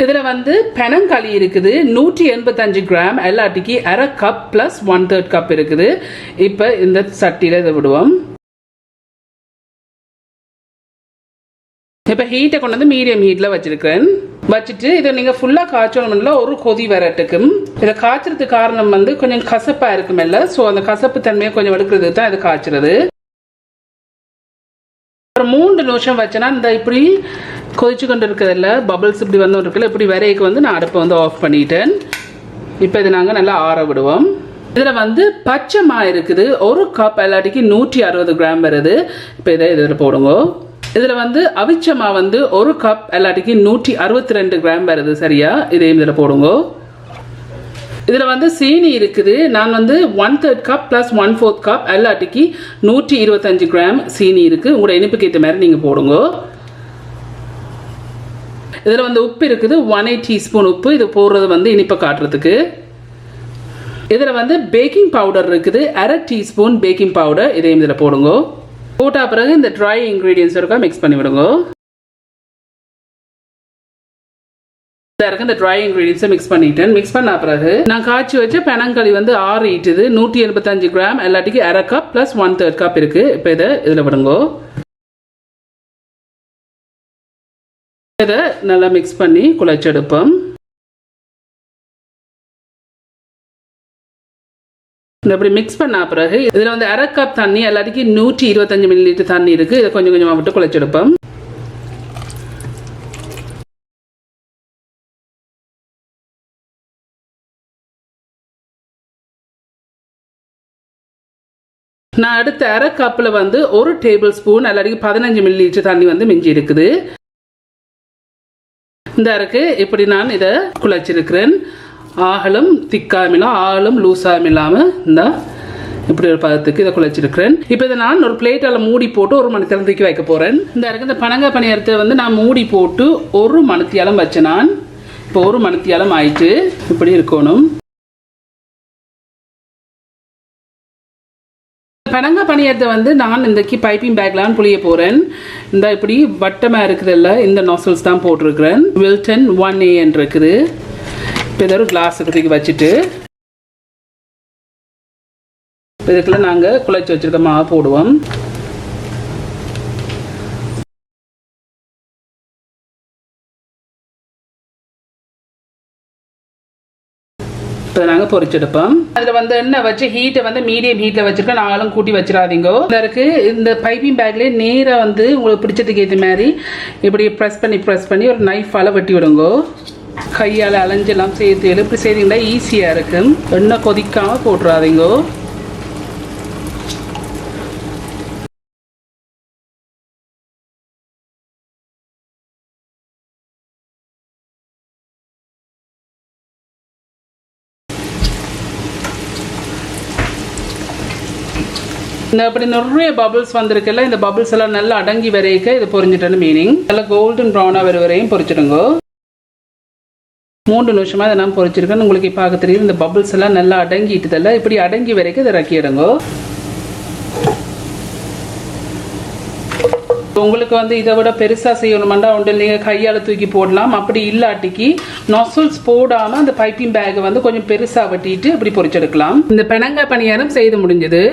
இதுல வந்து பெனங்களி இருக்குது 185 கிராம், எல்லாட்டிக்கு அரை கப் பிளஸ் 1/3 கப் இருக்குது. இப்ப இந்த சட்டியில இதை விடுவோம். இப்ப ஹீட்டை கொண்டு வந்து மீடியம் ஹீட்ல வச்சிருக்கிறேன். வச்சுட்டு இதை நீங்க ஃபுல்லா காய்ச்சணும்ல ஒரு கொதி வரட்டுக்கும். இதை காய்ச்சறதுக்கு காரணம் வந்து கொஞ்சம் கசப்பா இருக்கும் இல்ல, சோ அந்த கசப்பு தன்மையை கொஞ்சம் எடுக்கிறதுக்கு தான் இதை காய்ச்சறது. ஒரு 3 நிமிஷம் வச்சேன்னா இந்த இப்படி கொதிச்சு கொண்டு இருக்கிறதுல பபிள்ஸ் இப்படி வந்து இருக்குல்ல, இப்படி வரைக்கு வந்து நான் அடுப்பை வந்து ஆஃப் பண்ணிட்டேன். இப்போ இதை நாங்கள் நல்லா ஆற விடுவோம். இதில் வந்து பச்சை மா இருக்குது, ஒரு கப் எல்லாட்டிக்கு 160 கிராம் வருது. இப்போ இதை இதில் போடுங்க. இதில் வந்து அவிச்ச மா வந்து ஒரு கப் எல்லாட்டிக்கு 162 கிராம் வருது. சரியா, இதையும் இதில் போடுங்க. இதில் வந்து சீனி இருக்குது, நான் வந்து 1/3 கப் ப்ளஸ் 1/4 கப் எல்லாட்டிக்கு 125 கிராம் சீனி இருக்குது. உங்களோட இனிப்புக்கு ஏற்ற மாதிரி நீங்கள் போடுங்க. இதில் வந்து உப்பு இருக்குது, 1/8 டீஸ்பூன் உப்பு. இது போடுறது வந்து இனிப்பை காட்டுறதுக்கு. இதில் வந்து பேக்கிங் பவுடர் இருக்குது, அரை டீஸ்பூன் பேக்கிங் பவுடர். இதையும் இதில் போடுங்க. போட்ட பிறகு இந்த ட்ரை இன்க்ரீடியன்ஸ் இருக்கா மிக்ஸ் பண்ணி விடுங்க. இந்த ட்ரை இன்க்ரீடியன்ஸை மிக்ஸ் பண்ணிட்டேன். மிக்ஸ் பண்ண பிறகு நான் காய்ச்சி வச்ச பெனங்களி வந்து ஆறிட்டுது, 185 கிராம் எல்லாட்டிக்கு அரை கப் ப்ளஸ் 1/3 கப் இருக்கு. இப்போ இதை இதில் விடுங்க. இதை நல்லா மிக்ஸ் பண்ணி குழைச்செடுப்போம். இப்படி மிக்ஸ் பண்ண பிறகு இதில் வந்து அரை கப் தண்ணி எல்லாத்துக்கு 125 ml தண்ணி இருக்கு. இதை கொஞ்சம் கொஞ்சமாக விட்டு குழைச்செடுப்போம். நான் அடுத்த அரை கப்பில் வந்து 1 டேபிள் ஸ்பூன் எல்லாத்துக்கு 15 ml தண்ணி வந்து மிஞ்சி இருக்குது. இந்த இருக்கு இப்படி நான் இதை குழைச்சிருக்கிறேன். ஆகலும் திக்காமில்லாம் ஆகலும் லூஸாகவும் இல்லாமல் இந்த இப்படி ஒரு பதத்துக்கு இதை குழைச்சிருக்கிறேன். இப்போ இதை நான் ஒரு பிளேட்டால் மூடி போட்டு 1 மணி நேரம் தூக்கி வைக்க போகிறேன். இந்த இருக்கு இந்த பனங்காய் பணியாரத்தை வந்து நான் மூடி போட்டு 1 மணித்தியாலம் வச்சேன். நான் இப்போ 1 மணித்தியாலம் ஆயிட்டு இப்படி இருக்கணும். பனங்காய் பணியாரத்தை வந்து நான் இன்றைக்கி பைப்பிங் பேக்லாம் புளிய போகிறேன். இந்த இப்படி வட்டமாக இருக்குதுல்ல, இந்த நாசல்ஸ் தான் போட்டிருக்கிறேன். வில்டன் 1A இருக்குது. இப்போ இதை ஒரு கிளாஸுக்கு தூக்கி வச்சுட்டு இதுக்குள்ள நாங்கள் குழைச்சி வச்சுருக்க மாவு போடுவோம். இப்போ நாங்கள் பொரிச்செடுப்போம். அதில் வந்து எண்ணெய் வச்சு ஹீட்டை வந்து மீடியம் ஹீட்டில் வச்சுருக்கோம். நாங்களும் கூட்டி வச்சிடாதீங்க. இதற்கு இந்த பைப்பிங் பேக்லேயே நேராக வந்து உங்களுக்கு பிடிச்சதுக்கு ஏற்ற மாதிரி இப்படி ப்ரெஸ் பண்ணி ஒரு நைஃபால் வெட்டி விடுங்க. கையால் அலைஞ்செல்லாம் சேர்த்து இப்படி செய்தீங்கன்னா ஈஸியாக இருக்கும். எண்ணெய் கொதிக்காமல் போட்டுறாதீங்க. இந்த அப்படி நிறைய பபிள்ஸ் வந்திருக்குல்ல, இந்த பபிள்ஸ் எல்லாம் நல்லா அடங்கி வரைக்க இது பொரிஞ்சிட்டேன்னு மீனிங். நல்லா கோல்டன் ப்ரௌனாக வர வரையும் பொரிச்சிடுங்க. 3 நிமிஷமாக இதை நான் பொரிச்சிருக்கேன். உங்களுக்கு பார்க்க தெரியும் இந்த பபிள்ஸ் எல்லாம் நல்லா அடங்கிட்டுதல்ல, இப்படி அடங்கி வரைக்கும் இதை ரக்கிடுங்க. உங்களுக்கு வந்து இதை விட பெருசாக செய்யணுமாண்டா ஒன்று நீங்கள் கையால் தூக்கி போடலாம். அப்படி இல்லாட்டிக்கு நாசல்ஸ் போடாமல் அந்த பைப்பிங் பேக்கை வந்து கொஞ்சம் பெருசாக வெட்டிட்டு இப்படி பொரிச்செடுக்கலாம். இந்த பெனங்காய் பணியாரம் செய்து முடிஞ்சது.